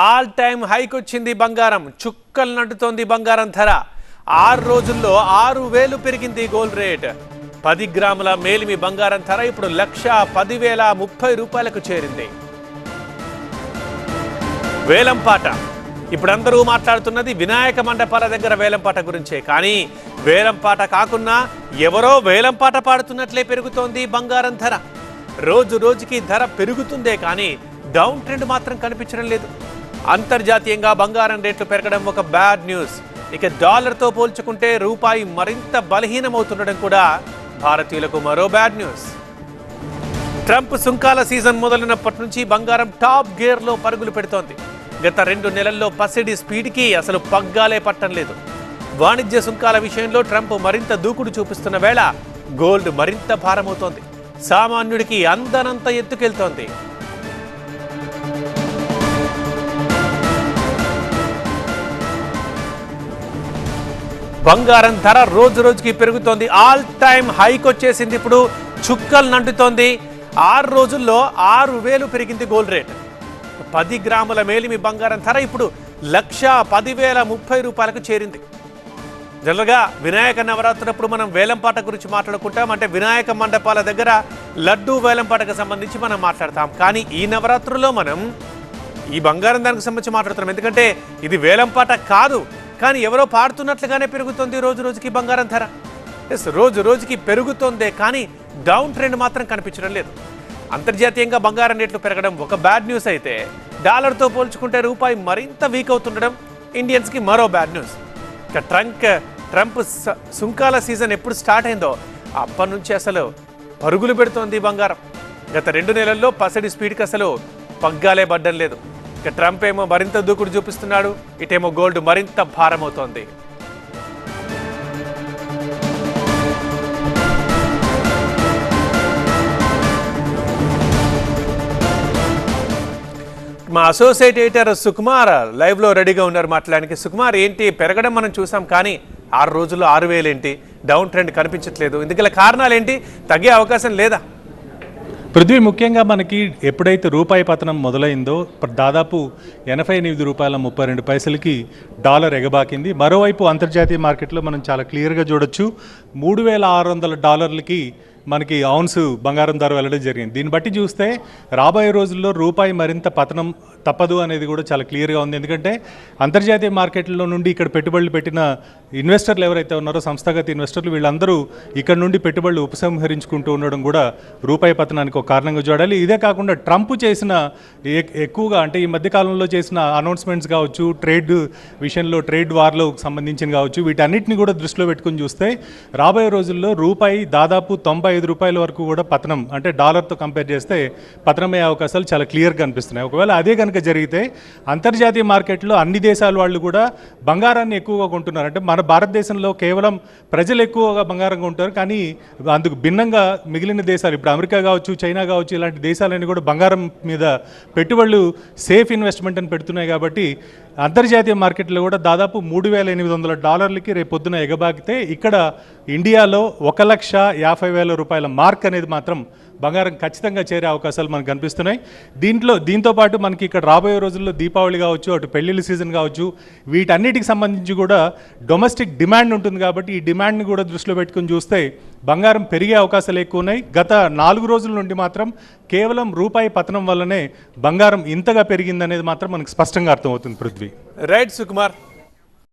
All time hike వచ్చింది బంగారం. చుక్కలు నడుతోంది బంగారం ధర. 6 రోజుల్లో 6,000 పెరిగింది గోల్డ్ రేట్. 10 గ్రాముల మేలిమి బంగారం ధర ఇప్పుడు 1,10,030 రూపాయలకు చేరింది. వేలంపాట. ఇప్పుడు అందరూ మాట్లాడుతున్నది వినాయక మండపాల దగ్గర వేలంపాట గురించే. కానీ వేలంపాట కాకున్నా ఎవరో వేలంపాట పాడుతున్నట్లే పెరుగుతోంది బంగారం ధర. రోజు రోజుకి ధర పెరుగుతుందే కానీ డౌన్ ట్రెండ్ మాత్రం కనిపించడం లేదు. అంతర్జాతీయంగా బంగారం రేట్లు పెరగడం ఒక బ్యాడ్ న్యూస్. ఇక డాలర్తో పోల్చుకుంటే రూపాయి మరింత బలహీనమవుతుండడం కూడా భారతీయులకు మరో బ్యాడ్ న్యూస్. ట్రంప్ సుంకాల సీజన్ మొదలైనప్పటి నుంచి బంగారం టాప్ గేర్లో పరుగులు పెడుతోంది. గత 2 నెలల్లో పసిడి స్పీడ్కి అసలు పగ్గాలే పట్టం లేదు. వాణిజ్య సుంకాల విషయంలో ట్రంప్ మరింత దూకుడు చూపిస్తున్న వేళ గోల్డ్ మరింత భారమవుతోంది. సామాన్యుడికి అందనంత ఎత్తుకెళ్తోంది. బంగారం ధర రోజు రోజుకి పెరుగుతోంది. ఆల్ టైమ్ హైక్ వచ్చేసింది. ఇప్పుడు చుక్కలు నంటుతోంది. 6 రోజుల్లో 6,000 పెరిగింది గోల్డ్ రేట్. 10 గ్రాముల మేలిమి బంగారం ధర ఇప్పుడు 1,10,030 రూపాయలకు చేరింది. జనరల్గా వినాయక నవరాత్రులప్పుడు మనం వేలంపాట గురించి మాట్లాడుకుంటాం. అంటే వినాయక మండపాల దగ్గర లడ్డూ వేలంపాటకు సంబంధించి మనం మాట్లాడతాం. కానీ ఈ నవరాత్రుల్లో మనం ఈ బంగారం దానికి సంబంధించి మాట్లాడుతున్నాం. ఎందుకంటే ఇది వేలంపాట కాదు, కానీ ఎవరో పాడుతున్నట్లుగానే పెరుగుతుంది రోజు రోజుకి బంగారం ధర. రోజు రోజుకి పెరుగుతోందే కానీ డౌన్ ట్రెండ్ మాత్రం కనిపించడం లేదు. అంతర్జాతీయంగా బంగారం రేట్లు పెరగడం ఒక బ్యాడ్ న్యూస్ అయితే, డాలర్తో పోల్చుకుంటే రూపాయి మరింత వీక్ అవుతుండడం ఇండియన్స్కి మరో బ్యాడ్ న్యూస్. ఇక ట్రంప్ సుంకాల సీజన్ ఎప్పుడు స్టార్ట్ అయిందో అప్పటి నుంచి అసలు పరుగులు పెడుతోంది బంగారం. గత 2 నెలల్లో పసిడి స్పీడ్కి అసలు పగ్గాలే పడ్డం లేదు. ఇక ట్రంప్ ఏమో మరింత దూకుడు చూపిస్తున్నాడు, ఇటేమో గోల్డ్ మరింత భారమవుతోంది. మా అసోసియేట్ ఎడిటర్ సుకుమార్ లైవ్ లో రెడీగా ఉన్నారు మాట్లాడడానికి. సుకుమార్, ఏంటి పెరగడం మనం చూసాం, కానీ 6 రోజుల్లో 6,000 ఏంటి? డౌన్ ట్రెండ్ కనిపించట్లేదు. ఇందుకు కారణాలు ఏంటి? తగ్గే అవకాశం లేదా? పృథ్వీ, ముఖ్యంగా మనకి ఎప్పుడైతే రూపాయి పతనం మొదలైందో దాదాపు 88 రూపాయల 32 పైసలకి డాలర్ ఎగబాకింది. మరోవైపు అంతర్జాతీయ మార్కెట్లో మనం చాలా క్లియర్గా చూడొచ్చు, $3,600 మనకి ఔన్స్ బంగారం ధర వెళ్ళడం జరిగింది. దీన్ని బట్టి చూస్తే రాబోయే రోజుల్లో రూపాయి మరింత పతనం తప్పదు అనేది కూడా చాలా క్లియర్గా ఉంది. ఎందుకంటే అంతర్జాతీయ మార్కెట్లో నుండి ఇక్కడ పెట్టుబడులు పెట్టిన ఇన్వెస్టర్లు ఎవరైతే ఉన్నారో, సంస్థాగత ఇన్వెస్టర్లు, వీళ్ళందరూ ఇక్కడ నుండి పెట్టుబడులు ఉపసంహరించుకుంటూ ఉండడం కూడా రూపాయి పతనానికి ఒక కారణంగా చూడాలి. ఇదే కాకుండా ట్రంప్ చేసిన ఎక్కువగా, అంటే ఈ మధ్యకాలంలో చేసిన అనౌన్స్మెంట్స్ కావచ్చు, ట్రేడ్ విషయంలో ట్రేడ్ వార్లో సంబంధించిన కావచ్చు, వీటన్నిటిని కూడా దృష్టిలో పెట్టుకుని చూస్తే రాబోయే రోజుల్లో రూపాయి దాదాపు 95 రూపాయల వరకు కూడా పతనం, అంటే డాలర్తో కంపేర్ చేస్తే పతనమయ్యే అవకాశాలు చాలా క్లియర్గా కనిపిస్తున్నాయి. ఒకవేళ అదే కనుక జరిగితే అంతర్జాతీయ మార్కెట్లో అన్ని దేశాల వాళ్ళు కూడా బంగారాన్ని ఎక్కువగా కొంటున్నారు. అంటే మన భారతదేశంలో కేవలం ప్రజలు ఎక్కువగా బంగారం కొంటారు, కానీ అందుకు భిన్నంగా మిగిలిన దేశాలు, ఇప్పుడు అమెరికా కావచ్చు, చైనా కావచ్చు, ఇలాంటి దేశాలన్నీ కూడా బంగారం మీద పెట్టుబడులు సేఫ్ ఇన్వెస్ట్మెంట్ అని పెడుతున్నాయి. కాబట్టి అంతర్జాతీయ మార్కెట్లో కూడా దాదాపు $3,800 రేపు పొద్దున ఎగబాకితే, ఇక్కడ ఇండియాలో 1,50,000 రూపాయల మార్క్ అనేది మాత్రం బంగారం ఖచ్చితంగా చేరే అవకాశాలు మనకు కనిపిస్తున్నాయి. దీంతో పాటు మనకి ఇక్కడ రాబోయే రోజుల్లో దీపావళి కావచ్చు, అటు పెళ్లిళ్ళ సీజన్ కావచ్చు, వీటన్నిటికి సంబంధించి కూడా డొమెస్టిక్ డిమాండ్ ఉంటుంది. కాబట్టి ఈ డిమాండ్ని కూడా దృష్టిలో పెట్టుకుని చూస్తే బంగారం పెరిగే అవకాశాలు ఎక్కువ ఉన్నాయి. గత 4 రోజుల నుండి మాత్రం కేవలం రూపాయి పతనం వల్లనే బంగారం ఇంతగా పెరిగిందనేది మాత్రం మనకు స్పష్టంగా అర్థమవుతుంది. పృథ్వీ. రైట్ సుకుమార్.